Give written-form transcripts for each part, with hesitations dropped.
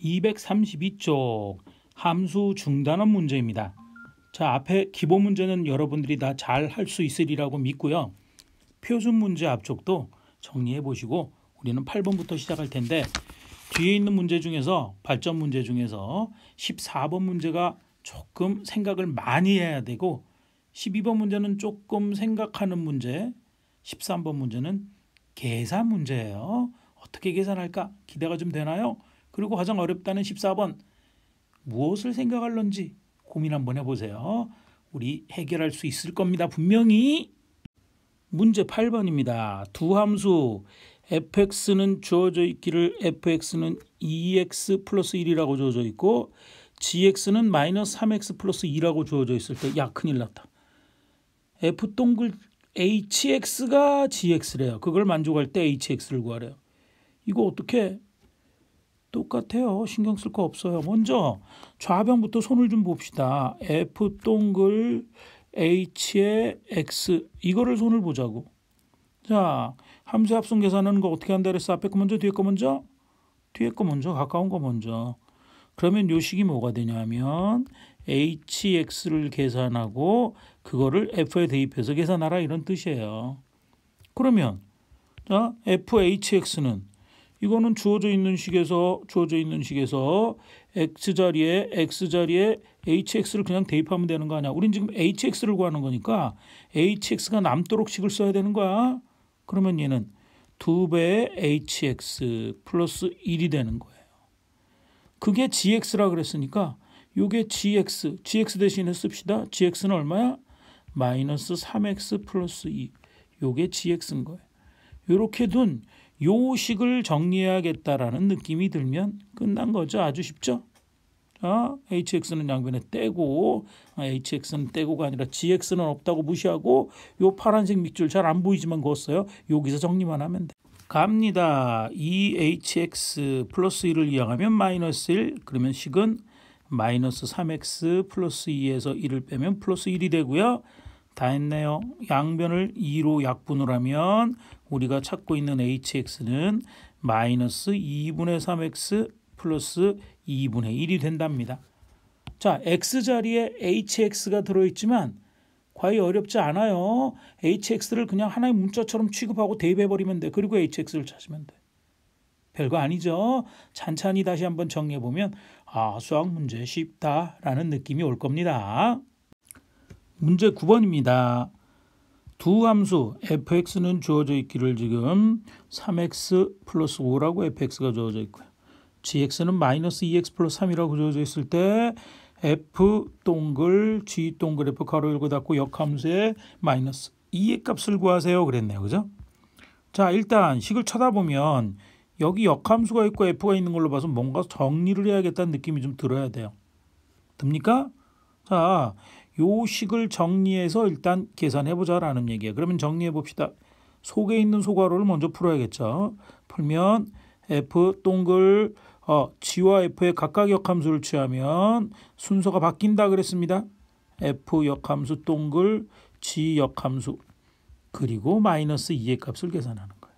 232쪽 함수 중단원 문제입니다. 자, 앞에 기본 문제는 여러분들이 다 잘 할 수 있으리라고 믿고요. 표준 문제 앞쪽도 정리해 보시고 우리는 8번부터 시작할 텐데 뒤에 있는 문제 중에서 발전 문제 중에서 14번 문제가 조금 생각을 많이 해야 되고 12번 문제는 조금 생각하는 문제, 13번 문제는 계산 문제예요. 어떻게 계산할까? 기대가 좀 되나요? 그리고 가장 어렵다는 14번 무엇을 생각할런지 고민 한번 해보세요. 우리 해결할 수 있을 겁니다. 분명히. 문제 8번입니다. 두 함수 fx는 주어져 있기를 fx는 2x 플러스 1이라고 주어져 있고 gx는 마이너스 3x 플러스 2라고 주어져 있을 때 야 큰일 났다. f 동글 hx가 gx래요. 그걸 만족할 때 hx를 구하래요. 이거 어떻게? 똑같아요. 신경 쓸 거 없어요. 먼저 좌변부터 손을 좀 봅시다. f 동글 h의 x 이거를 손을 보자고. 자, 함수 합성 계산하는 거 어떻게 한다 그랬어? 앞에 거 먼저 뒤에 거 먼저? 뒤에 거 먼저 가까운 거 먼저. 그러면 요 식이 뭐가 되냐면 hx를 계산하고 그거를 f에 대입해서 계산하라 이런 뜻이에요. 그러면 자, fhx는 이거는 주어져 있는 식에서 x 자리에 hx를 그냥 대입하면 되는 거 아니야. 우린 지금 hx를 구하는 거니까 hx가 남도록 식을 써야 되는 거야. 그러면 얘는 2배의 hx 플러스 1이 되는 거예요. 그게 gx라 그랬으니까 요게 gx 대신에 씁시다. gx는 얼마야? 마이너스 3x 플러스 2. 요게 gx인 거예요. 요렇게 둔 요 식을 정리해야겠다라는 느낌이 들면 끝난 거죠. 아주 쉽죠? 자, hx는 양변에 떼고 hx는 떼고가 아니라 gx는 없다고 무시하고 요 파란색 밑줄 잘 안 보이지만 그었어요. 여기서 정리만 하면 돼. 갑니다. 2hx 플러스 1을 이용하면 마이너스 1 그러면 식은 마이너스 3x 플러스 2에서 1을 빼면 플러스 1이 되고요. 다 했네요. 양변을 2로 약분을 하면 우리가 찾고 있는 hx는 마이너스 2분의 3x 플러스 2분의 1이 된답니다. 자, x자리에 hx가 들어있지만 과히 어렵지 않아요. hx를 그냥 하나의 문자처럼 취급하고 대입해버리면 돼. 그리고 hx를 찾으면 돼. 별거 아니죠. 찬찬히 다시 한번 정리해보면 아, 수학 문제 쉽다라는 느낌이 올 겁니다. 문제 9번입니다. 두 함수 fx는 주어져 있기를 지금 3x 플러스 5라고 fx가 주어져 있고요. gx는 마이너스 2x 플러스 3이라고 주어져 있을 때 f 동글 g 동글 f 가로 열고 닫고 역함수의 마이너스 2의 값을 구하세요 그랬네요. 그죠? 자, 일단 식을 쳐다보면 여기 역함수가 있고 f가 있는 걸로 봐서 뭔가 정리를 해야겠다는 느낌이 좀 들어야 돼요. 듭니까? 자, 요 식을 정리해서 일단 계산해보자라는 얘기예요. 그러면 정리해봅시다. 속에 있는 소괄호를 먼저 풀어야겠죠. 풀면 f 동글 g와 f의 각각 역함수를 취하면 순서가 바뀐다 그랬습니다. f 역함수 동글 g 역함수 그리고 마이너스 2의 값을 계산하는 거예요.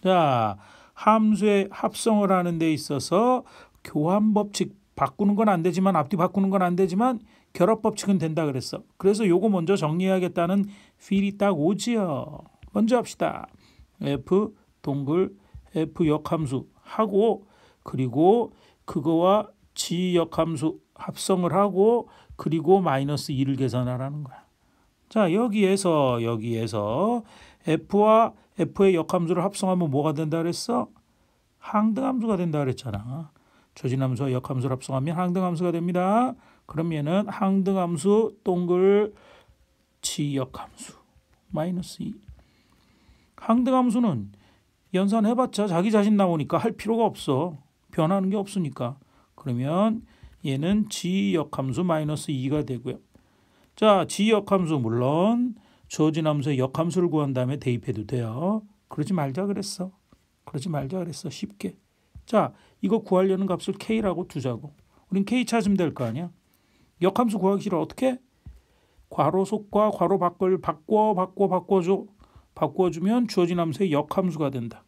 자, 함수의 합성을 하는 데 있어서 교환법칙 바꾸는 건 안 되지만 앞뒤 바꾸는 건 안 되지만 결합법칙은 된다 그랬어. 그래서 요거 먼저 정리해야겠다는 필이 딱 오지요. 먼저 합시다. f 동글 f 역함수 하고 그리고 그거와 g 역함수 합성을 하고 그리고 마이너스 2를 계산하라는 거야. 자, 여기에서 f와 f의 역함수를 합성하면 뭐가 된다 그랬어? 항등함수가 된다 그랬잖아. 조진함수와 역함수를 합성하면 항등함수가 됩니다. 그럼 얘는 항등함수 동글 g역함수 마이너스 2. 항등함수는 연산해봤자 자기 자신 나오니까 할 필요가 없어. 변하는 게 없으니까. 그러면 얘는 g역함수 마이너스 2가 되고요. 자, g역함수 물론 주어진 함수의 역함수를 구한 다음에 대입해도 돼요. 그러지 말자 그랬어. 쉽게. 자, 이거 구하려는 값을 k라고 두자고. 우린 k 찾으면 될 거 아니야. 역함수 구하기 싫어. 어떻게? 괄호 속과 괄호 밖을 바꿔줘. 바꿔주면 주어진 함수의 역함수가 된다.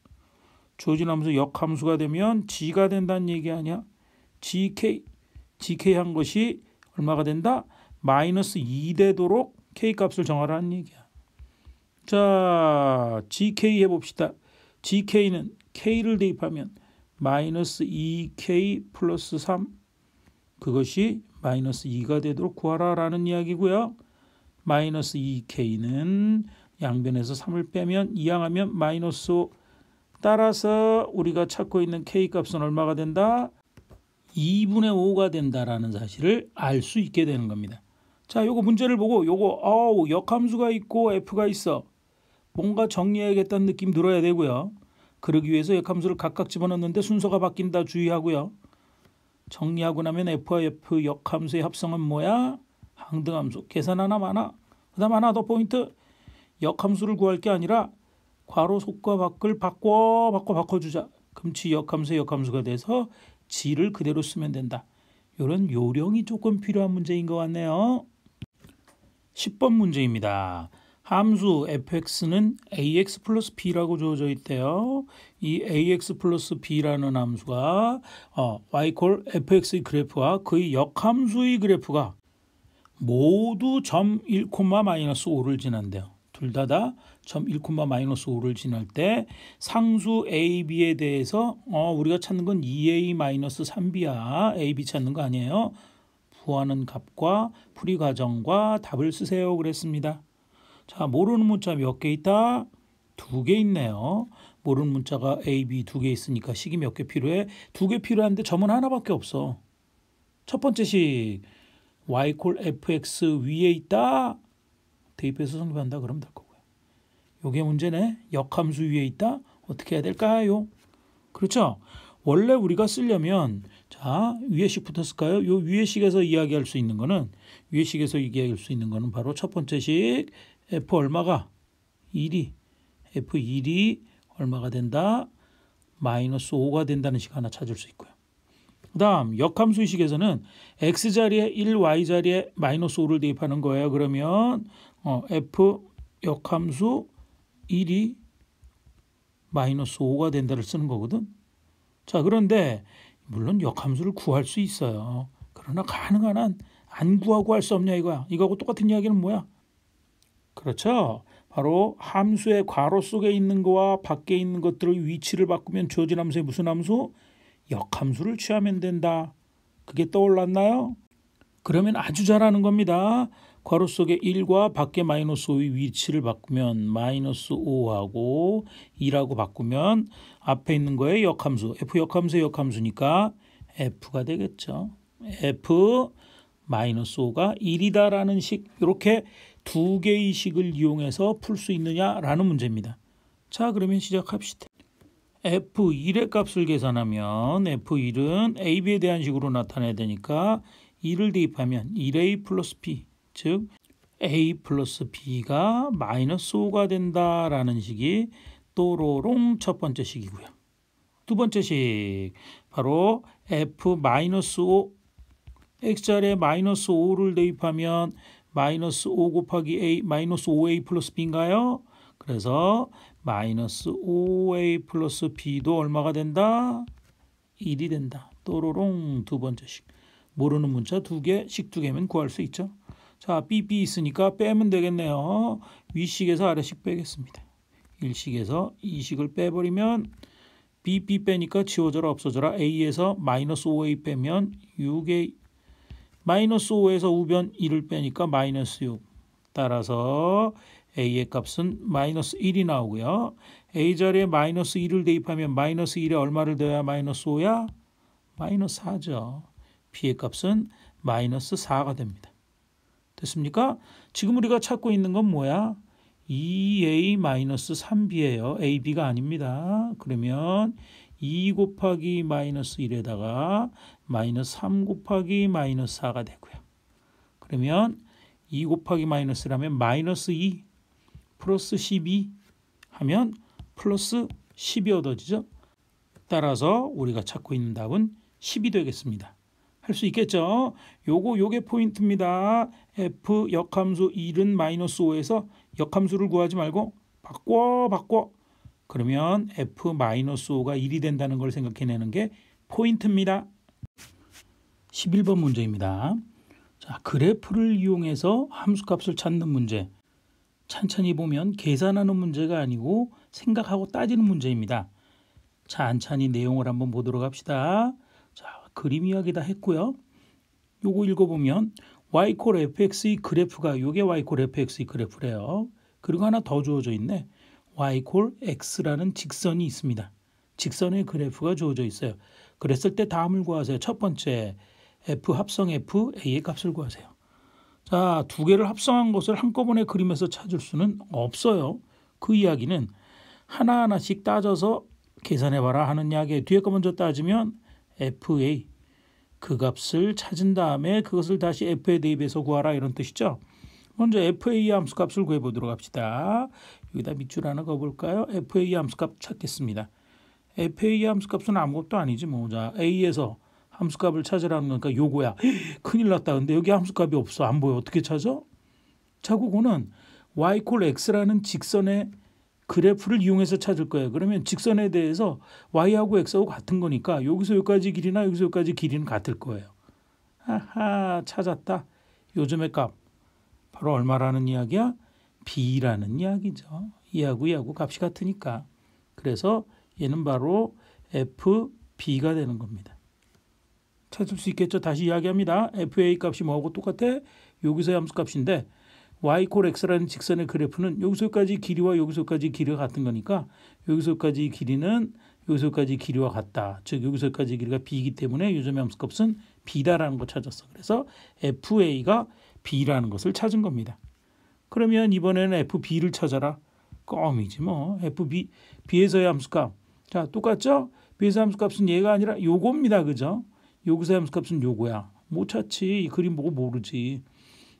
주어진 함수 역함수가 되면 g가 된다는 얘기 아니야. GK 한 것이 얼마가 된다? 마이너스 2 되도록 K 값을 정하라는 얘기야. 자, GK 해봅시다. GK는 K를 대입하면 마이너스 2K 플러스 3 그것이 마이너스 2가 되도록 구하라라는 이야기고요. 마이너스 2K는 양변에서 3을 빼면 2항하면 마이너스 5 따라서 우리가 찾고 있는 K 값은 얼마가 된다? 2분의 5가 된다라는 사실을 알 수 있게 되는 겁니다. 자, 요거 문제를 보고 요거 역함수가 있고 F가 있어. 뭔가 정리해야겠다는 느낌 들어야 되고요. 그러기 위해서 역함수를 각각 집어넣는데 순서가 바뀐다 주의하고요. 정리하고 나면 F와 F 역함수의 합성은 뭐야? 항등함수. 계산 하나 많아. 그 다음 하나 더 포인트. 역함수를 구할 게 아니라 괄호 속과 밖을 바꿔주자. 그럼 역함수의 역함수가 돼서 G를 그대로 쓰면 된다. 이런 요령이 조금 필요한 문제인 것 같네요. 10번 문제입니다. 함수 fx는 ax 플러스 b라고 주어져 있대요. 이 ax 플러스 b라는 함수가 y 콜 fx의 그래프와 그의 역함수의 그래프가 모두 점 1,-5를 지난대요. 둘 다 점 1,-5를 지날 때 상수 a, b에 대해서 우리가 찾는 건 2a-3b야. a, b 찾는 거 아니에요. 구하는 값과 풀이 과정과 답을 쓰세요 그랬습니다. 자, 모르는 문자 몇 개 있다? 2개 있네요. 모르는 문자가 A, B 2개 있으니까 식이 몇 개 필요해? 2개 필요한데 점은 하나밖에 없어. 첫 번째 식 y 콜 fx 위에 있다. 대입해서 성립한다 그러면 될 거고요. 요게 문제네. 역함수 위에 있다. 어떻게 해야 될까요? 그렇죠? 원래 우리가 쓰려면 자, 위에 식부터 쓸까요? 요 위에 식에서 이야기할 수 있는 거는 바로 첫 번째 식 F 얼마가? 1이 F1이 얼마가 된다? 마이너스 5가 된다는 식 하나 찾을 수 있고요. 그 다음 역함수 식에서는 X자리에 1, Y자리에 마이너스 5를 대입하는 거예요. 그러면 F 역함수 1이 마이너스 5가 된다를 쓰는 거거든. 자, 그런데 물론 역함수를 구할 수 있어요. 그러나 가능한 한 안 구하고 할 수 없냐 이거야. 이거하고 똑같은 이야기는 뭐야? 그렇죠. 바로 함수의 괄호 속에 있는 거와 밖에 있는 것들의 위치를 바꾸면 주어진 함수의 무슨 함수? 역함수를 취하면 된다. 그게 떠올랐나요? 그러면 아주 잘하는 겁니다. 괄호 속에 1과 밖에 마이너스 5의 위치를 바꾸면 마이너스 5하고 2라고 바꾸면 앞에 있는 거에 역함수. F 역함수의 역함수니까 F가 되겠죠. F 마이너스 5가 1이다라는 식. 이렇게 2개의 식을 이용해서 풀 수 있느냐라는 문제입니다. 자, 그러면 시작합시다. F1의 값을 계산하면 F1은 AB에 대한 식으로 나타내야 되니까 2를 대입하면 1A 플러스 B, 즉 A 플러스 B가 마이너스 5가 된다라는 식이 또로롱 첫 번째 식이고요. 두 번째 식 바로 F 마이너스 5 X자리에 마이너스 5를 대입하면 마이너스 5 곱하기 A 마이너스 5A 플러스 B인가요? 그래서 마이너스 5A 플러스 B도 얼마가 된다? 1이 된다. 또로롱 두 번째 식. 모르는 문자 2개, 식 2개면 구할 수 있죠. 자, B 있으니까 빼면 되겠네요. 위식에서 아래식 빼겠습니다. 1식에서 2식을 빼버리면 B 빼니까 지워져라 없어져라. A에서 마이너스 5A 빼면 6A 마이너스 5에서 우변 1을 빼니까 마이너스 6. 따라서 A의 값은 마이너스 1이 나오고요. A 자리에 마이너스 1을 대입하면 마이너스 1에 얼마를 더해야 마이너스 5야? 마이너스 4죠. B의 값은 마이너스 4가 됩니다. 됐습니까? 지금 우리가 찾고 있는 건 뭐야? 2A-3B예요. A, B가 아닙니다. 그러면 2 곱하기 마이너스 1에다가 마이너스 3 곱하기 마이너스 4가 되고요. 그러면 2 곱하기 마이너스라면 마이너스 2 플러스 12 하면 플러스 10이 얻어지죠. 따라서 우리가 찾고 있는 답은 10이 되겠습니다. 할 수 있겠죠? 요게 포인트입니다. F 역함수 1은 마이너스 5에서 역함수를 구하지 말고 바꿔. 그러면 F 마이너스 5가 1이 된다는 걸 생각해내는 게 포인트입니다. 11번 문제입니다. 자, 그래프를 이용해서 함수값을 찾는 문제. 찬찬히 보면 계산하는 문제가 아니고 생각하고 따지는 문제입니다. 찬찬히 내용을 한번 보도록 합시다. 자, 그림 이야기 다 했고요. 요거 읽어보면 y 콜 fx의 그래프가 요게 y 콜 fx의 그래프래요. 그리고 하나 더 주어져 있네. y 콜 x라는 직선이 있습니다. 직선의 그래프가 주어져 있어요. 그랬을 때 다음을 구하세요. 첫 번째 f 합성 f a의 값을 구하세요. 자, 두 개를 합성한 것을 한꺼번에 그림에서 찾을 수는 없어요. 그 이야기는 하나하나씩 따져서 계산해봐라 하는 이야기에 뒤에 거 먼저 따지면 fa 그 값을 찾은 다음에 그것을 다시 f에 대입해서 구하라 이런 뜻이죠. 먼저 fa 함수값을 구해보도록 합시다. 여기다 밑줄 하나 그어볼까요? fa 함수값 찾겠습니다. fa 함수값은 아무것도 아니지 뭐. 자, a에서 함수값을 찾으라는 거니까 요거야. 큰일 났다. 근데 여기 함수값이 없어. 안 보여. 어떻게 찾아? 자, 그거는 y 콜 x라는 직선의 그래프를 이용해서 찾을 거예요. 그러면 직선에 대해서 y하고 x하고 같은 거니까 여기서 여기까지 길이나 여기서 여기까지 길이는 같을 거예요. 하하, 찾았다. 요즘의 값 바로 얼마라는 이야기야? b라는 이야기죠. 이하고 이하고 값이 같으니까. 그래서 얘는 바로 fb가 되는 겁니다. 찾을 수 있겠죠? 다시 이야기합니다. fa 값이 뭐하고 똑같아? 여기서의 함수값인데 y 콜 x라는 직선의 그래프는 여기서 여기까지 길이와 여기서 여기까지 길이가 같은 거니까 여기서 여기까지 길이는 여기서 여기까지 길이와 같다. 즉 여기서 여기까지 길이가 b이기 때문에 요즘의 함수값은 b다라는 거 찾았어. 그래서 fa가 b라는 것을 찾은 겁니다. 그러면 이번에는 fb를 찾아라. 껌이지 뭐. b에서의 함수값. 자, 똑같죠? b에서 함수값은 얘가 아니라 요겁니다. 그죠? 여기서 함수값은 요거야. 못 찾지. 이 그림 보고 모르지.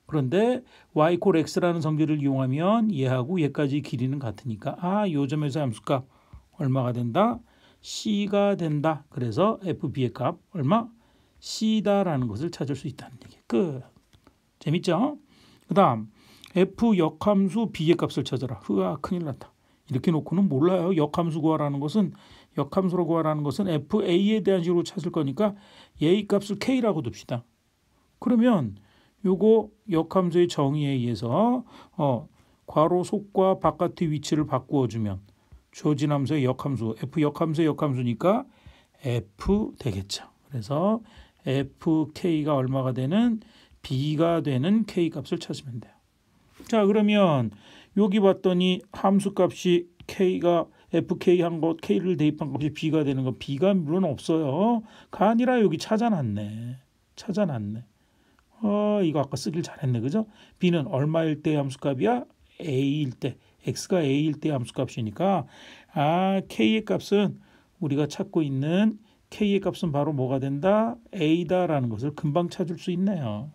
그런데 y 콜 x라는 성질을 이용하면 얘하고 얘까지 길이는 같으니까 요 점에서 함수값 얼마가 된다? c가 된다. 그래서 fb의 값 얼마? c다라는 것을 찾을 수 있다는 얘기. 끝. 재밌죠? 그 다음 f 역함수 b의 값을 찾아라. 흐아, 큰일 났다. 이렇게 놓고는 몰라요. 역함수 구하라는 것은 역함수로 구하라는 것은 fa에 대한 식으로 찾을 거니까 얘의 값을 k라고 둡시다. 그러면 요거 역함수의 정의에 의해서 괄호 속과 바깥의 위치를 바꾸어주면 주어진 함수의 역함수 f 역함수의 역함수니까 f 되겠죠. 그래서 fk가 얼마가 되는 b가 되는 k 값을 찾으면 돼요. 자, 그러면 여기 봤더니 함수값이 k가 fk 한 것 k를 대입한 값이 b가 되는 거 b가 물론 없어요. 가 아니라 여기 찾아놨네. 이거 아까 쓰길 잘했네. 그죠? b는 얼마일 때 함수값이야? a일 때. x가 a일 때 함수값이니까 k의 값은 우리가 찾고 있는 k의 값은 바로 뭐가 된다? a다라는 것을 금방 찾을 수 있네요.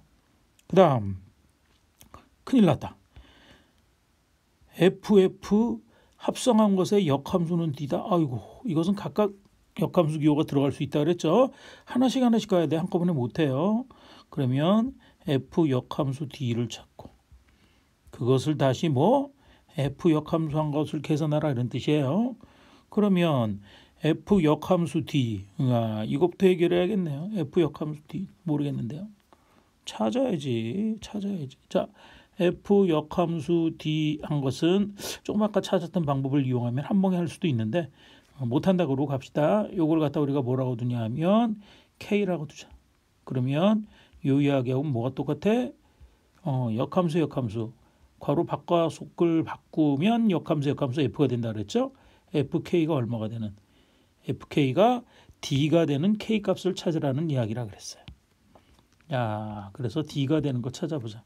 그 다음 큰일 났다. ff 합성한 것의 역함수는 d다. 아이고, 이것은 각각 역함수 기호가 들어갈 수 있다 그랬죠. 하나씩 가야 돼. 한꺼번에 못해요. 그러면 f 역함수 d를 찾고 그것을 다시 f 역함수 한 것을 계산하라 이런 뜻이에요. 그러면 f 역함수 d 이것부터 해결해야겠네요. f 역함수 d 모르겠는데요. 찾아야지. 자, f 역함수 d 한 것은 조금 아까 찾았던 방법을 이용하면 한 번에 할 수도 있는데 못한다 그러고 갑시다. 요걸 갖다 우리가 뭐라고 두냐 하면 k라고 두자. 그러면 요 이야기하고 뭐가 똑같아? 역함수 괄호 밖과 속을 바꾸면 역함수 f가 된다 그랬죠? fk가 얼마가 되는? fk가 d가 되는 k 값을 찾으라는 이야기라 그랬어요. 야, 그래서 d가 되는 거 찾아보자.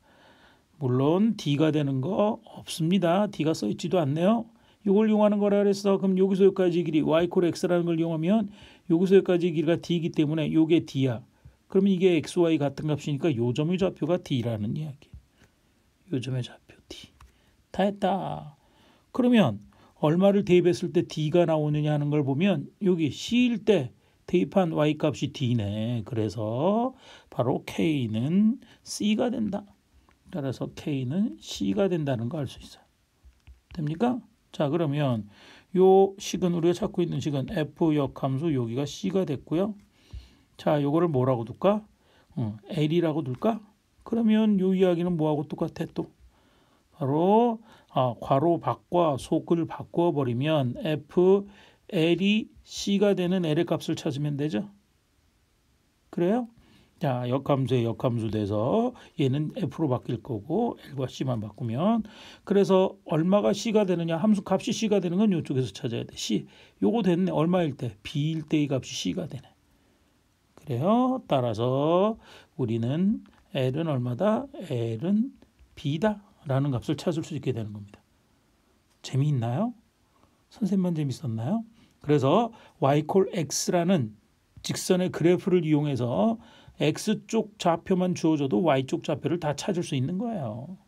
물론 d가 되는 거 없습니다. d가 써있지도 않네요. 이걸 이용하는 거라 그랬어. 그럼 여기서 여기까지 길이 y 콜 x라는 걸 이용하면 여기서 여기까지 길이가 d이기 때문에 이게 d야. 그러면 이게 xy 같은 값이니까 요 점의 좌표가 d라는 이야기. 요 점의 좌표 d. 다 했다. 그러면 얼마를 대입했을 때 d가 나오느냐 하는 걸 보면 여기 c일 때 대입한 y값이 d네. 그래서 바로 k는 c가 된다. 따라서 k는 c가 된다는 거 알 수 있어요. 됩니까? 자, 그러면 요 식은 우리가 찾고 있는 식은 f 역함수 여기가 c가 됐고요. 자, 요거를 뭐라고 둘까? L이라고 둘까? 그러면 요 이야기는 뭐하고 똑같아 또? 바로 괄호 밖과 속을 바꿔버리면 F, L이 C가 되는 L의 값을 찾으면 되죠. 그래요? 자, 역함수에 역함수 돼서 얘는 F로 바뀔 거고 L과 C만 바꾸면 그래서 얼마가 C가 되느냐 함수 값이 C가 되는 건 이쪽에서 찾아야 돼. C 요거 됐네. 얼마일 때? B일 때 이 값이 C가 되네. 그래요. 따라서 우리는 L은 얼마다? L은 B다 라는 값을 찾을 수 있게 되는 겁니다. 재미있나요? 선생님만 재밌었나요? 그래서 y 콜 x라는 직선의 그래프를 이용해서 x쪽 좌표만 주어져도 y쪽 좌표를 다 찾을 수 있는 거예요.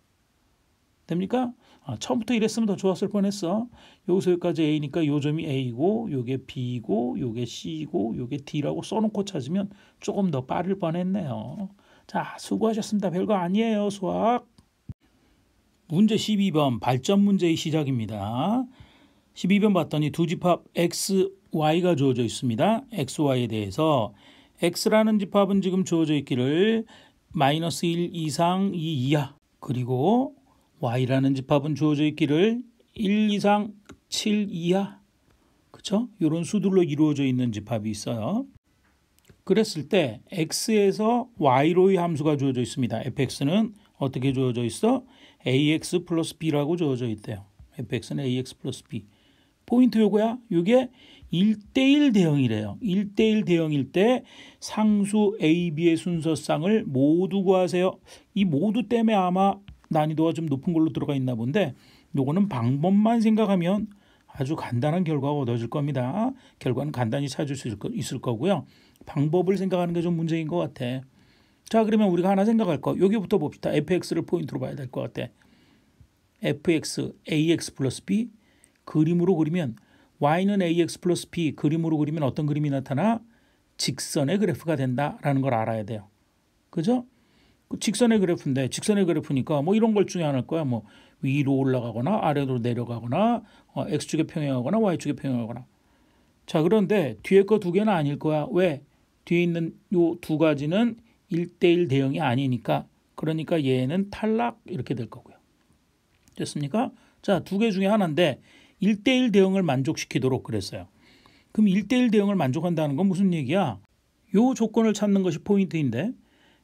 됩니까? 처음부터 이랬으면 더 좋았을 뻔했어. 여기서 여기까지 A니까 요 점이 A고 요게 B고 요게 C고 요게 D라고 써놓고 찾으면 조금 더 빠를 뻔했네요. 자, 수고하셨습니다. 별거 아니에요, 수학. 문제 12번 발전 문제의 시작입니다. 12번 봤더니 두 집합 x, y가 주어져 있습니다. x, y에 대해서 x라는 집합은 지금 주어져 있기를 마이너스 1 이상 2 이하 그리고 y라는 집합은 주어져 있기를 1 이상 7 이하 그렇죠? 이런 수들로 이루어져 있는 집합이 있어요. 그랬을 때 x에서 y로의 함수가 주어져 있습니다. fx는 어떻게 주어져 있어? ax 플러스 b라고 주어져 있대요. fx는 ax 플러스 b. 포인트 요거야. 이게 1대1 대응이래요. 1대1 대응일 때 상수 a, b의 순서쌍을 모두 구하세요. 이 모두 때문에 아마 난이도가 좀 높은 걸로 들어가 있나 본데 요거는 방법만 생각하면 아주 간단한 결과가 얻어질 겁니다. 결과는 간단히 찾을 수 있을 거고요. 방법을 생각하는 게 좀 문제인 것 같아. 자, 그러면 우리가 하나 생각할 거. 여기부터 봅시다. fx를 포인트로 봐야 될 것 같아. fx, ax 플러스 b 그림으로 그리면 y는 ax 플러스 b 그림으로 그리면 어떤 그림이 나타나? 직선의 그래프가 된다라는 걸 알아야 돼요. 그죠? 직선의 그래프인데 직선의 그래프니까 뭐 이런 걸 중에 하나일 거야. 뭐 위로 올라가거나 아래로 내려가거나 x축에 평행하거나 y축에 평행하거나. 자, 그런데 뒤에 거 두 개는 아닐 거야. 왜? 뒤에 있는 요 두 가지는 1대1 대응이 아니니까 그러니까 얘는 탈락 이렇게 될 거고요. 됐습니까? 자, 두 개 중에 하나인데 1대1 대응을 만족시키도록 그랬어요. 그럼 1대1 대응을 만족한다는 건 무슨 얘기야? 요 조건을 찾는 것이 포인트인데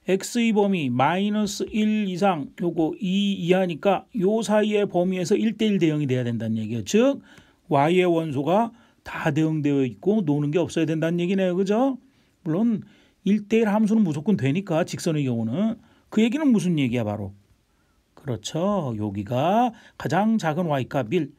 x의 범위 마이너스 1 이상 요거 2 이하니까 요 사이의 범위에서 1대1 대응이 돼야 된다는 얘기예요. 즉 y의 원소가 다 대응되어 있고 노는 게 없어야 된다는 얘기네요. 그죠? 물론 1대1 함수는 무조건 되니까 직선의 경우는 그 얘기는 무슨 얘기야 바로. 그렇죠. 여기가 가장 작은 y값 1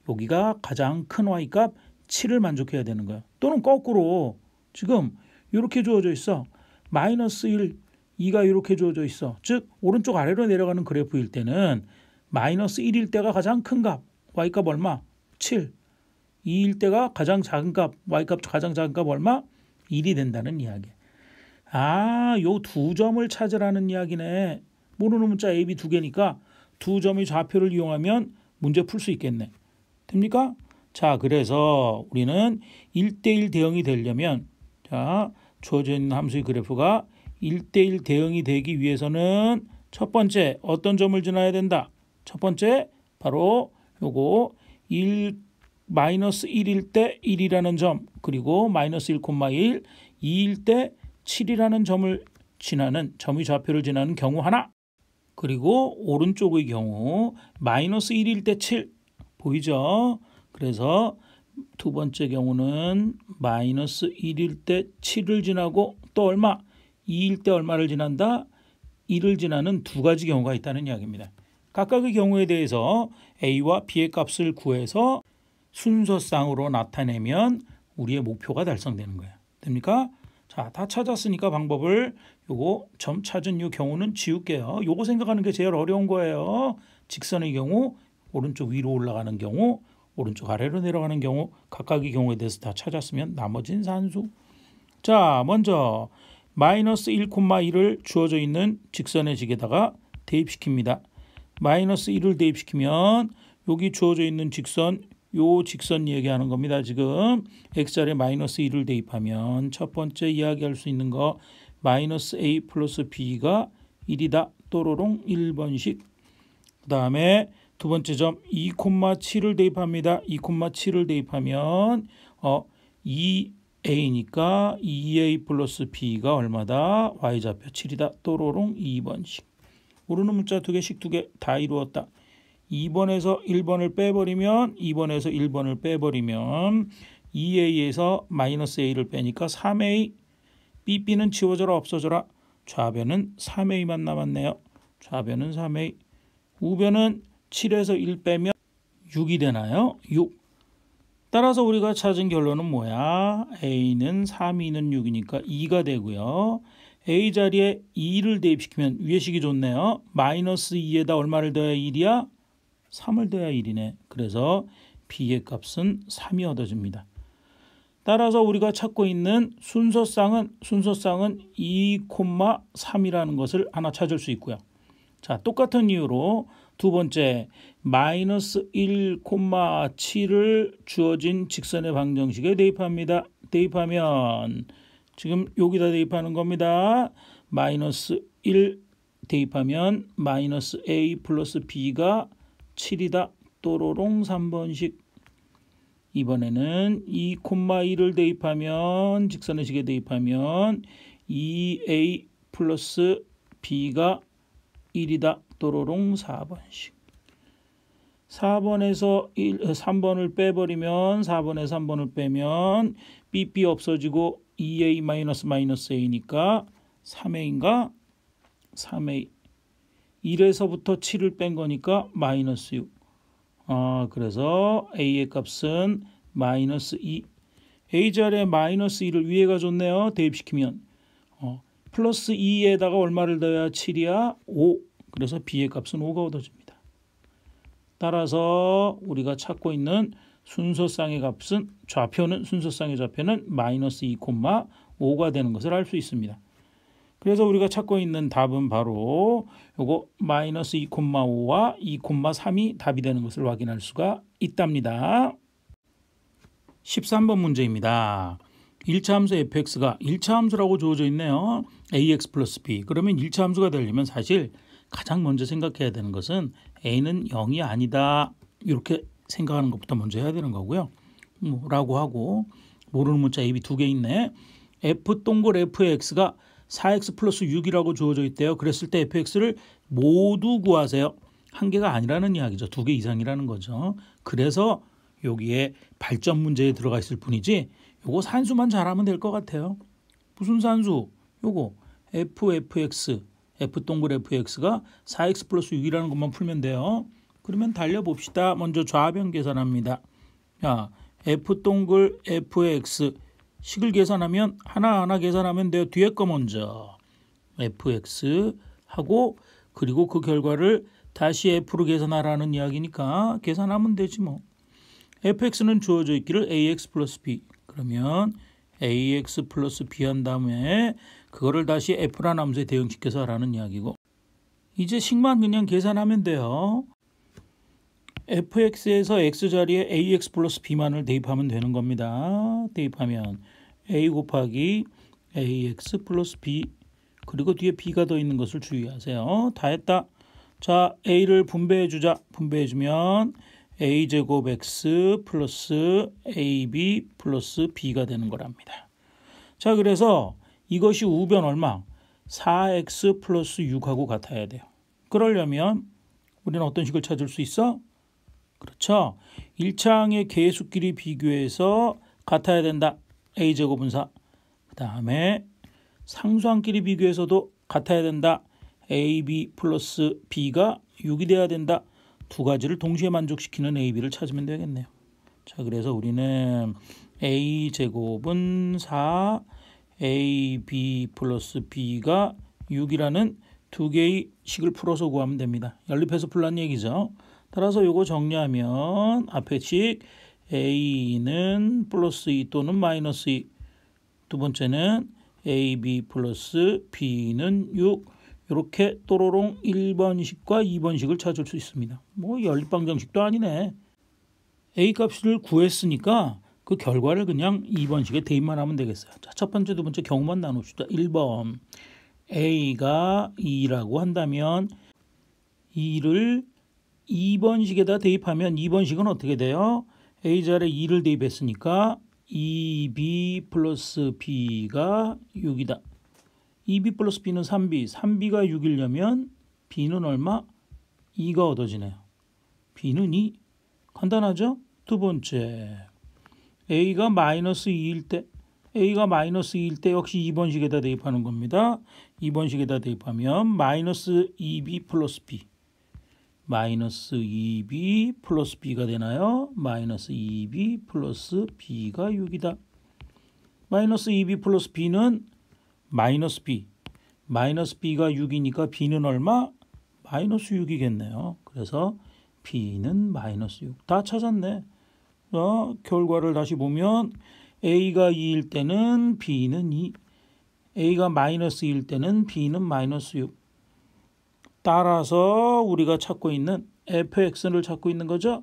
여기가 가장 큰 y값 7을 만족해야 되는 거예요. 또는 거꾸로 지금 이렇게 주어져 있어. 마이너스 1, 2가 이렇게 주어져 있어. 즉 오른쪽 아래로 내려가는 그래프일 때는 마이너스 1일 때가 가장 큰 값 y값 얼마? 7. 2일 때가 가장 작은 값 y값 가장 작은 값 얼마? 1이 된다는 이야기. 요 두 점을 찾으라는 이야기네. 모르는 문자 A, B 두 개니까 두 점의 좌표를 이용하면 문제 풀 수 있겠네. 됩니까? 자, 그래서 우리는 1대1 대응이 되려면 자, 주어져 있는 함수의 그래프가 1대1 대응이 되기 위해서는 첫 번째 어떤 점을 지나야 된다? 첫 번째 바로 요거 1 마이너스 1일 때 1이라는 점 그리고 마이너스 1,1 2일 때 7이라는 점을 지나는 점의 좌표를 지나는 경우 하나 그리고 오른쪽의 경우 마이너스 1일 때 7 보이죠? 그래서 두 번째 경우는 마이너스 1일 때 7을 지나고 또 얼마? 2일 때 얼마를 지난다? 1을 지나는 두 가지 경우가 있다는 이야기입니다. 각각의 경우에 대해서 A와 B의 값을 구해서 순서쌍으로 나타내면 우리의 목표가 달성되는 거예요. 됩니까? 자, 다 찾았으니까 방법을 요거 점 찾은 이 경우는 지울게요. 요거 생각하는 게 제일 어려운 거예요. 직선의 경우, 오른쪽 위로 올라가는 경우, 오른쪽 아래로 내려가는 경우 각각의 경우에 대해서 다 찾았으면 나머지는 산수. 자, 먼저 마이너스 1,1을 주어져 있는 직선의 식에다가 대입시킵니다. 마이너스 1을 대입시키면 여기 주어져 있는 직선 요 직선 얘기하는 겁니다. 지금 x자리에 마이너스 1을 대입하면 첫 번째 이야기할 수 있는 거 마이너스 A 플러스 B가 1이다. 또로롱 1번식. 그 다음에 두 번째 점 2,7을 대입합니다. 2,7을 대입하면 2A니까 2A 플러스 B가 얼마다? Y좌표 7이다. 또로롱 2번식. 모르는 문자 두 개씩 두 개 다 이루었다. 2번에서 1번을 빼버리면 2번에서 1번을 빼버리면 2A에서 마이너스 A를 빼니까 3A. BB는 지워져라 없어져라. 좌변은 3A만 남았네요. 좌변은 3A. 우변은 7에서 1 빼면 6이 되나요? 6. 따라서 우리가 찾은 결론은 뭐야? A는 3, 2는 6이니까 2가 되고요. A 자리에 2를 대입시키면 위의 식이 좋네요. 마이너스 2에다 얼마를 더해야 1이야? 3을 더해야 1이네. 그래서 B의 값은 3이 얻어집니다. 따라서 우리가 찾고 있는 순서쌍은 2,3이라는 것을 하나 찾을 수 있고요. 자, 똑같은 이유로 두 번째 마이너스 1,7을 주어진 직선의 방정식에 대입합니다. 대입하면 지금 여기다 대입하는 겁니다. 마이너스 1 대입하면 마이너스 A 플러스 B가 7이다. 또로롱 3번식. 이번에는 2,2를 대입하면 직선의 식에 대입하면 2A 플러스 B가 1이다. 또로롱 4번씩. 4번에서 3번을 빼버리면 4번에 3번을 빼면 BB 없어지고 2A 마이너스 A니까 3A인가? 3A. 1에서부터 7을 뺀 거니까 마이너스 6. 그래서 A의 값은 마이너스 2. A 자리에 마이너스 2를 위에가 줬네요. 대입시키면 플러스 2에다가 얼마를 더해야 7이야? 5. 그래서 B의 값은 5가 얻어집니다. 따라서 우리가 찾고 있는 순서쌍의 값은 순서쌍의 좌표는 마이너스 2,5가 되는 것을 알 수 있습니다. 그래서 우리가 찾고 있는 답은 바로 요거 마이너스 2,5와 2,3이 답이 되는 것을 확인할 수가 있답니다. 13번 문제입니다. 1차 함수 fx가 1차 함수라고 주어져 있네요. ax 플러스 b. 그러면 1차 함수가 되려면 사실 가장 먼저 생각해야 되는 것은 a는 0이 아니다. 이렇게 생각하는 것부터 먼저 해야 되는 거고요. 라고 하고 모르는 문자 a, b 두 개 있네. f 동글 fx가 4x 플러스 6이라고 주어져 있대요. 그랬을 때 fx를 모두 구하세요. 한 개가 아니라는 이야기죠. 두 개 이상이라는 거죠. 그래서 여기에 발전 문제에 들어가 있을 뿐이지 요거 산수만 잘하면 될 것 같아요. 무슨 산수? 요거 fx, f 동글 fx가 4x 플러스 6이라는 것만 풀면 돼요. 그러면 달려봅시다. 먼저 좌변 계산합니다. 자, f 동글 fx 식을 계산하면 하나하나 계산하면 돼요. 뒤에 거 먼저 fx 하고 그리고 그 결과를 다시 f로 계산하라는 이야기니까 계산하면 되지 뭐. fx는 주어져 있기를 ax 플러스 b. 그러면 ax 플러스 b 한 다음에 그거를 다시 f라는 함수에 대응시켜서 하라는 이야기고 이제 식만 그냥 계산하면 돼요. fx에서 x 자리에 ax 플러스 b만을 대입하면 되는 겁니다. 대입하면 a 곱하기 ax 플러스 b 그리고 뒤에 b가 더 있는 것을 주의하세요. 다 했다. 자, a를 분배해주자. 분배해주면 a제곱 x 플러스 ab 플러스 b가 되는 거랍니다. 자, 그래서 이것이 우변 얼마? 4x 플러스 6하고 같아야 돼요. 그러려면 우리는 어떤 식을 찾을 수 있어? 그렇죠. 1차항의 계수끼리 비교해서 같아야 된다. a제곱은 4. 그 다음에 상수항끼리 비교해서도 같아야 된다. ab 플러스 b가 6이 돼야 된다. 두 가지를 동시에 만족시키는 ab를 찾으면 되겠네요. 자, 그래서 우리는 a제곱은 4, ab 플러스 b가 6이라는 두 개의 식을 풀어서 구하면 됩니다. 연립해서 풀란 얘기죠. 따라서 이거 정리하면 앞에 식 a는 플러스 2 또는 마이너스 2. 두 번째는 ab 플러스 b는 6. 이렇게 또로롱 1번식과 2번식을 찾을 수 있습니다. 뭐 연립방정식도 아니네. a 값을 구했으니까 그 결과를 그냥 2번식에 대입만 하면 되겠어요. 자, 첫 번째, 두 번째 경우만 나눕시다. 1번 A가 2라고 한다면 2를 2번식에다 대입하면 2번식은 어떻게 돼요? A자리에 2를 대입했으니까 2B 플러스 B가 6이다. 2B 플러스 B는 3B, 3B가 6이려면 B는 얼마? 2가 얻어지네요. B는 2. 간단하죠? 두 번째, A가 마이너스 2일 때, A가 마이너스 2일 때 역시 2번식에다 대입하는 겁니다. 2번식에다 대입하면 마이너스 2B 플러스 B, 마이너스 2B 플러스 B가 되나요? 마이너스 2B 플러스 B가 6이다. 마이너스 2B 플러스 B는 마이너스 B, 마이너스 B가 6이니까 B는 얼마? 마이너스 6이겠네요. 그래서 B는 마이너스 6. 다 찾았네. 결과를 다시 보면 A가 2일 때는 B는 2, A가 마이너스 2일 때는 B는 마이너스 6. 따라서 우리가 찾고 있는 fx를 찾고 있는 거죠.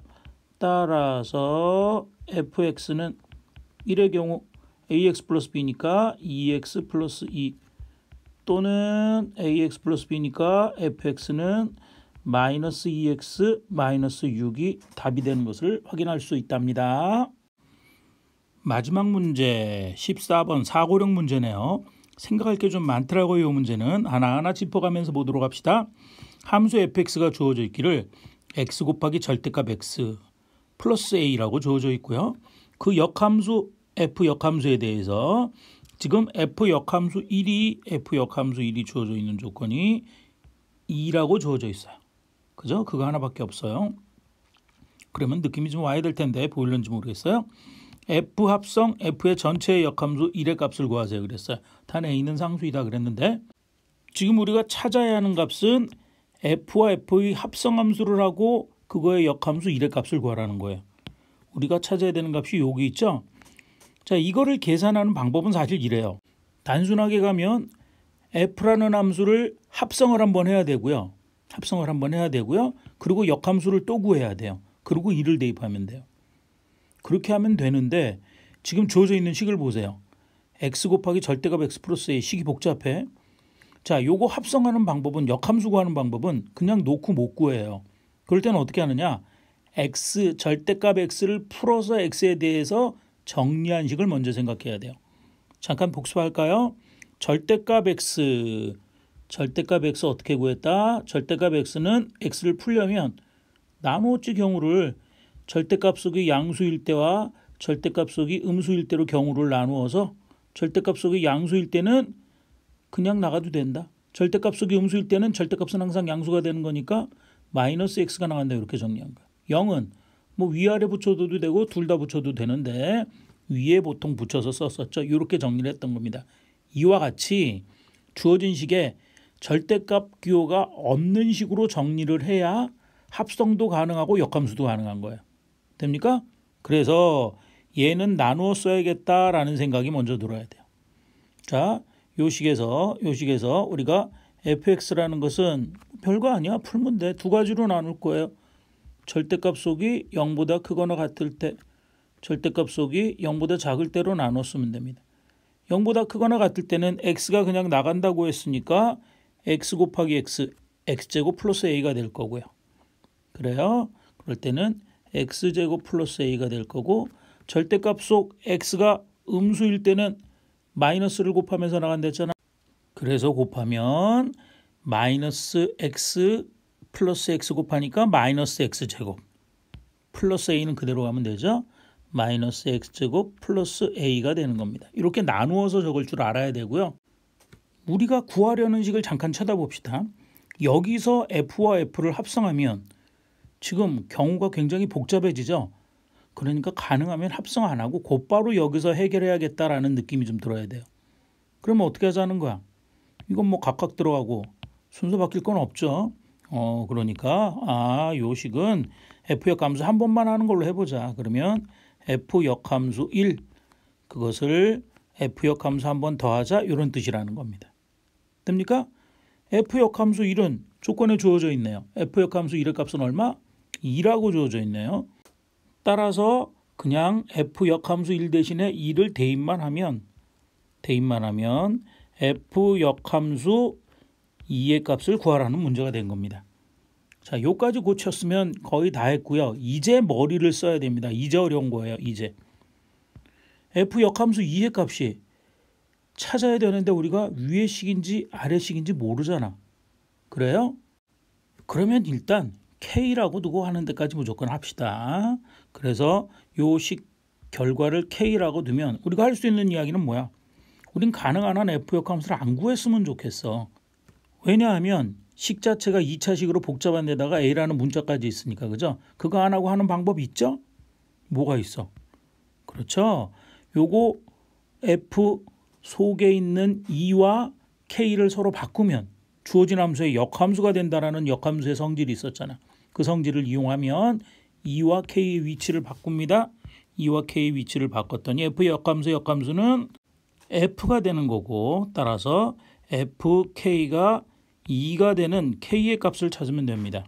따라서 fx는 1의 경우 ax 플러스 b니까 2x 플러스 2 또는 ax 플러스 b니까 fx는 마이너스 2x 마이너스 6이 답이 되는 것을 확인할 수 있답니다. 마지막 문제 14번 사고력 문제네요. 생각할 게 좀 많더라고요. 이 문제는 하나하나 짚어가면서 보도록 합시다. 함수 fx가 주어져 있기를 x 곱하기 절대값 x 플러스 a라고 주어져 있고요. 그 역함수 f 역함수에 대해서 지금 f 역함수 1이 주어져 있는 조건이 2라고 주어져 있어요. 그죠? 그거 하나밖에 없어요. 그러면 느낌이 좀 와야 될 텐데 보일는지 모르겠어요. f 합성 f의 전체의 역함수 1의 값을 구하세요 그랬어요. 단 a는 상수이다 그랬는데 지금 우리가 찾아야 하는 값은 f와 f의 합성함수를 하고 그거의 역함수 1의 값을 구하라는 거예요. 우리가 찾아야 되는 값이 여기 있죠. 자, 이거를 계산하는 방법은 사실 이래요. 단순하게 가면 f라는 함수를 합성을 한번 해야 되고요. 그리고 역함수를 또 구해야 돼요. 그리고 1을 대입하면 돼요. 그렇게 하면 되는데 지금 주어져 있는 식을 보세요. x 곱하기 절대값 x 플러스 a 식이 복잡해. 자, 요거 합성하는 방법은 역함수 구하는 방법은 그냥 놓고 못 구해요. 그럴 때는 어떻게 하느냐? x 절대값 x를 풀어서 x에 대해서 정리한 식을 먼저 생각해야 돼요. 잠깐 복습할까요? 절대값 x 어떻게 구했다? 절대값 x는 x를 풀려면 나누어지 경우를 절대값 속이 양수일 때와 절대값 속이 음수일 때로 경우를 나누어서 절대값 속이 양수일 때는 그냥 나가도 된다. 절대값 속이 음수일 때는 절대값은 항상 양수가 되는 거니까 마이너스 x가 나간다 이렇게 정리한 거야. 0은 뭐 위아래 붙여도 되고 둘 다 붙여도 되는데 위에 보통 붙여서 썼었죠. 이렇게 정리를 했던 겁니다. 이와 같이 주어진 식에 절대값 기호가 없는 식으로 정리를 해야 합성도 가능하고 역함수도 가능한 거예요. 됩니까? 그래서 얘는 나누어 써야겠다라는 생각이 먼저 들어야 돼요. 자, 요 식에서 우리가 fx라는 것은 별거 아니야. 풀면 돼. 두 가지로 나눌 거예요. 절대값 속이 0보다 크거나 같을 때, 절대값 속이 0보다 작을 때로 나눠 쓰면 됩니다. 0보다 크거나 같을 때는 x가 그냥 나간다고 했으니까 x 곱하기 x, x제곱 플러스 a가 될 거고요. 그래요. 그럴 때는 x제곱 플러스 a가 될 거고 절대값 속 x가 음수일 때는 마이너스를 곱하면서 나간댔잖아. 그래서 곱하면 마이너스 x 플러스 x 곱하니까 마이너스 x제곱 플러스 a는 그대로 가면 되죠. 마이너스 x제곱 플러스 a가 되는 겁니다. 이렇게 나누어서 적을 줄 알아야 되고요. 우리가 구하려는 식을 잠깐 쳐다봅시다. 여기서 f와 f를 합성하면 지금 경우가 굉장히 복잡해지죠. 그러니까 가능하면 합성 안 하고 곧바로 여기서 해결해야겠다라는 느낌이 좀 들어야 돼요. 그러면 어떻게 하자는 거야? 이건 뭐 각각 들어가고 순서 바뀔 건 없죠. 그러니까 요 식은 f 역함수 한 번만 하는 걸로 해보자. 그러면 f 역함수 1 그것을 f 역함수 한 번 더하자 이런 뜻이라는 겁니다. 됩니까? f 역함수 1은 조건에 주어져 있네요. f 역함수 1의 값은 얼마? 2라고 주어져 있네요. 따라서 그냥 f 역함수 1 대신에 2를 대입만 하면 f 역함수 2의 값을 구하라는 문제가 된 겁니다. 자, 요까지 고쳤으면 거의 다 했고요. 이제 머리를 써야 됩니다. 이제 어려운 거예요. 이제 f 역함수 2의 값이 찾아야 되는데 우리가 위의 식인지 아래 식인지 모르잖아. 그래요? 그러면 일단 K라고 두고 하는 데까지 무조건 합시다. 그래서 요 식 결과를 K라고 두면 우리가 할 수 있는 이야기는 뭐야? 우린 가능한 한 f 역함수를 안 구했으면 좋겠어. 왜냐하면 식 자체가 2차식으로 복잡한 데다가 A라는 문자까지 있으니까, 그죠? 그거 안 하고 하는 방법이 있죠? 뭐가 있어? 그렇죠. 요거 F 속에 있는 E와 K를 서로 바꾸면 주어진 함수의 역함수가 된다라는 역함수의 성질이 있었잖아. 그 성질을 이용하면 E와 K의 위치를 바꿉니다. E와 K의 위치를 바꿨더니 F 역함수는 F가 되는 거고, 따라서 FK가 2가 되는 K의 값을 찾으면 됩니다.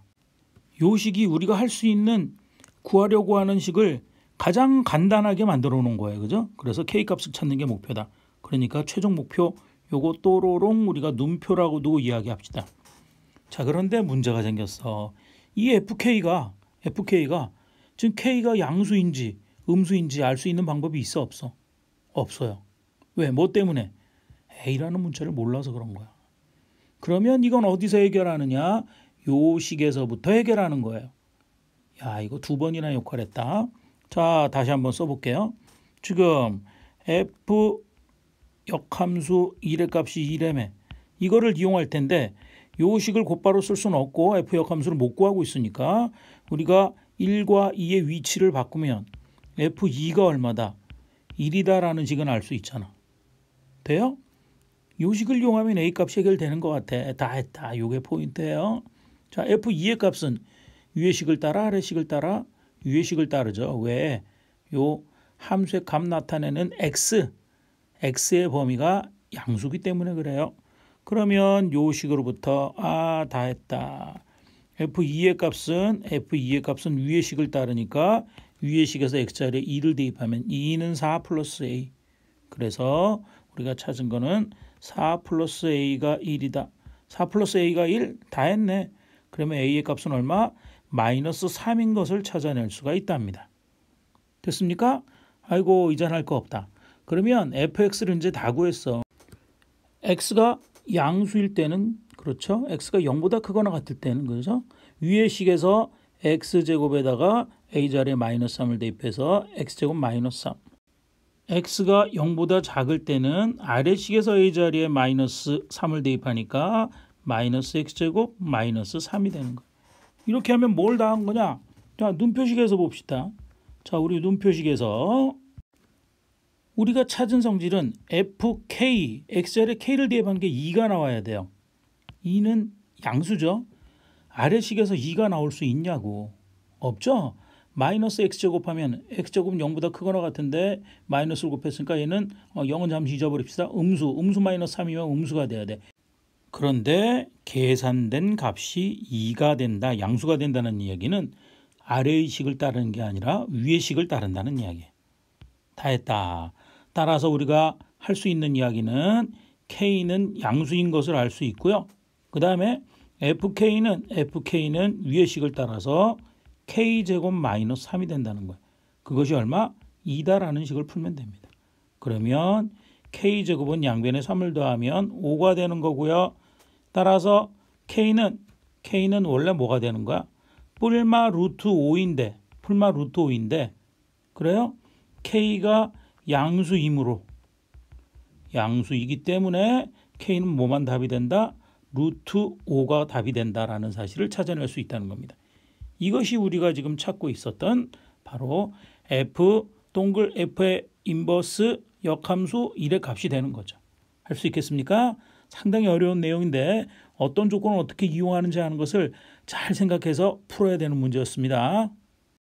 요 식이 우리가 할 수 있는 구하려고 하는 식을 가장 간단하게 만들어 놓은 거예요. 그죠? 그래서 K 값을 찾는 게 목표다. 그러니까 최종 목표 요거 또로롱 우리가 눈표라고 두고 이야기합시다. 자, 그런데 문제가 생겼어. 이 FK가 지금 K가 양수인지 음수인지 알 수 있는 방법이 있어 없어? 없어요. 왜? 뭐 때문에? A라는 문자를 몰라서 그런 거야. 그러면 이건 어디서 해결하느냐? 요 식에서부터 해결하는 거예요. 야, 이거 2번이나 역할했다. 자, 다시 한번 써볼게요. 지금 F 역함수 1의 값이 2래매. 이거를 이용할 텐데 요 식을 곧바로 쓸 수는 없고 F 역함수를 못 구하고 있으니까 우리가 1과 2의 위치를 바꾸면 F2가 얼마다? 1이다라는 식은 알 수 있잖아. 돼요? 요 식을 이용하면 A 값이 해결되는 것 같아. 다 했다. 요게 포인트예요. 자, F2의 값은 위의 식을 따라 아래 식을 따라? 위의 식을 따르죠. 왜? 요 함수의 값 나타내는 x의 범위가 양수기 때문에 그래요. 그러면 요 식으로부터 다 했다. F2의 값은 위의 식을 따르니까 위의 식에서 x자리에 2를 대입하면 2는 4 플러스 a. 그래서 우리가 찾은 거는 4 플러스 a가 1이다. 4 플러스 a가 1? 다 했네. 그러면 a의 값은 얼마? 마이너스 3인 것을 찾아낼 수가 있답니다. 됐습니까? 아이고, 이젠 할 거 없다. 그러면 fx를 이제 다 구했어. x가 양수일 때는, 그렇죠? x가 0보다 크거나 같을 때는, 그렇죠? 위의 식에서 x제곱에다가 a자리에 마이너스 3을 대입해서 x제곱 마이너스 3. x가 0보다 작을 때는 아래식에서 a자리에 마이너스 3을 대입하니까 마이너스 x제곱 마이너스 3이 되는 거예요. 이렇게 하면 뭘 다 한 거냐? 자, 눈표식에서 봅시다. 자, 우리 눈표식에서 우리가 찾은 성질은 fk, x자리에 k를 대입한 게 2가 나와야 돼요. 2는 양수죠. 아래식에서 2가 나올 수 있냐고. 없죠? 마이너스 x제곱하면 x제곱은 0보다 크거나 같은데 마이너스를 곱했으니까 얘는 0은 잠시 잊어버립시다. 음수 마이너스 3이면 음수가 돼야 돼. 그런데 계산된 값이 2가 된다, 양수가 된다는 이야기는 아래의 식을 따르는 게 아니라 위의 식을 따른다는 이야기. 다 했다. 따라서 우리가 할 수 있는 이야기는 K는 양수인 것을 알 수 있고요. 그 다음에 FK는 위의 식을 따라서 K제곱 마이너스 3이 된다는 거예요. 그것이 얼마? 2다라는 식을 풀면 됩니다. 그러면 K제곱은 양변에 3을 더하면 5가 되는 거고요. 따라서 K는 원래 뭐가 되는 거야? 뿔마 루트 5인데 그래요? K가 양수이기 때문에 K는 뭐만 답이 된다? 루트 5가 답이 된다라는 사실을 찾아낼 수 있다는 겁니다. 이것이 우리가 지금 찾고 있었던 바로 F의 인버스 역함수 1의 값이 되는 거죠. 할 수 있겠습니까? 상당히 어려운 내용인데 어떤 조건을 어떻게 이용하는지 하는 것을 잘 생각해서 풀어야 되는 문제였습니다.